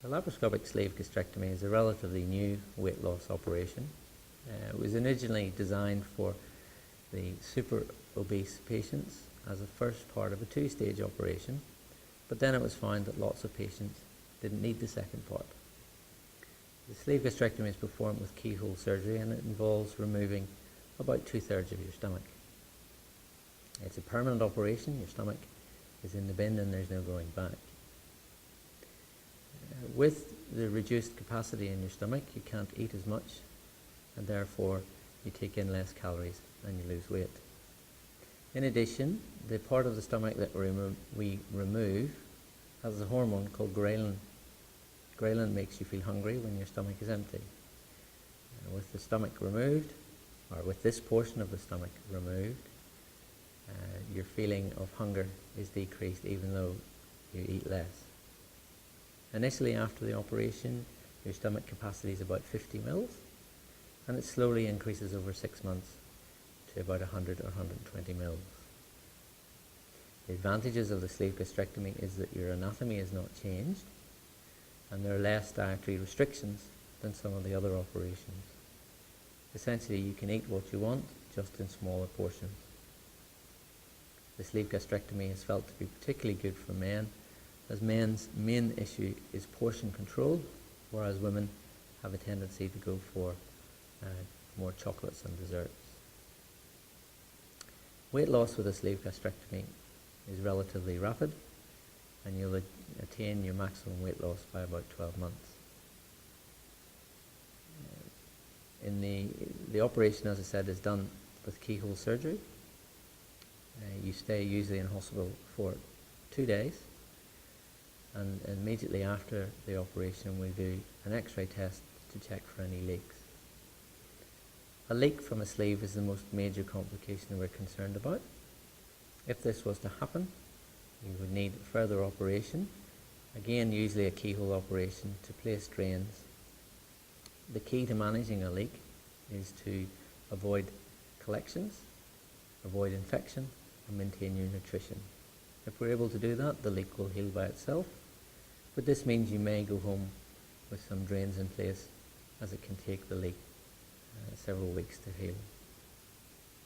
The laparoscopic sleeve gastrectomy is a relatively new weight loss operation. It was originally designed for the super obese patients as a first part of a two-stage operation, but then it was found that lots of patients didn't need the second part. The sleeve gastrectomy is performed with keyhole surgery, and it involves removing about 2/3 of your stomach. It's a permanent operation. Your stomach is in the bin and there's no going back. With the reduced capacity in your stomach, you can't eat as much, and therefore you take in less calories and you lose weight. In addition, the part of the stomach that we remove has a hormone called ghrelin. Ghrelin makes you feel hungry when your stomach is empty. With the stomach removed, or with this portion of the stomach removed, your feeling of hunger is decreased even though you eat less. Initially after the operation, your stomach capacity is about 50 mils, and it slowly increases over 6 months to about 100 or 120 mils. The advantages of the sleeve gastrectomy is that your anatomy is not changed, and there are less dietary restrictions than some of the other operations. Essentially, you can eat what you want, just in smaller portions. The sleeve gastrectomy is felt to be particularly good for men, as men's main issue is portion control, whereas women have a tendency to go for more chocolates and desserts. Weight loss with a sleeve gastrectomy is relatively rapid, and you'll attain your maximum weight loss by about 12 months. The operation, as I said, is done with keyhole surgery. You stay usually in hospital for 2 days, and immediately after the operation we do an X-ray test to check for any leaks. A leak from a sleeve is the most major complication we're concerned about. If this was to happen, you would need further operation, again usually a keyhole operation, to place drains. The key to managing a leak is to avoid collections, avoid infection, and maintain your nutrition. If we're able to do that, the leak will heal by itself, but this means you may go home with some drains in place, as it can take the leak several weeks to heal.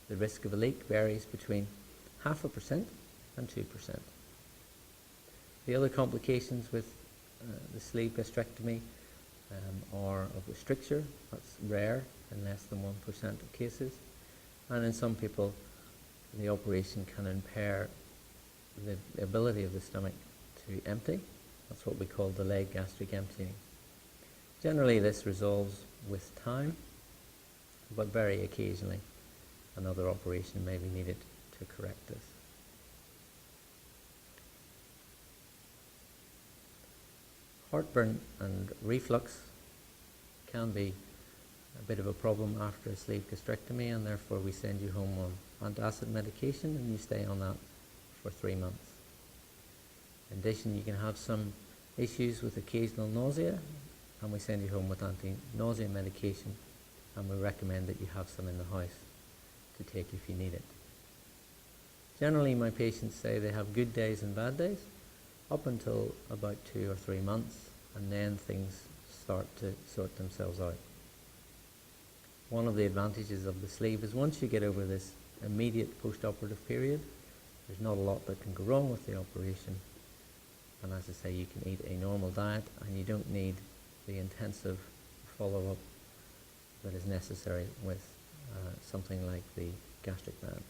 The risk of a leak varies between 0.5% and 2%. The other complications with the sleeve gastrectomy are of a stricture. That's rare in less than 1% of cases, and in some people the operation can impair the ability of the stomach to empty. That's what we call delayed gastric emptying. Generally this resolves with time, but very occasionally another operation may be needed to correct this. Heartburn and reflux can be a bit of a problem after a sleeve gastrectomy, and therefore we send you home on antacid medication, and you stay on that for 3 months. In addition, you can have some issues with occasional nausea, and we send you home with anti-nausea medication, and we recommend that you have some in the house to take if you need it. Generally, my patients say they have good days and bad days up until about 2 or 3 months, and then things start to sort themselves out. One of the advantages of the sleeve is once you get over this immediate post-operative period, there's not a lot that can go wrong with the operation, and as I say, you can eat a normal diet and you don't need the intensive follow-up that is necessary with something like the gastric band.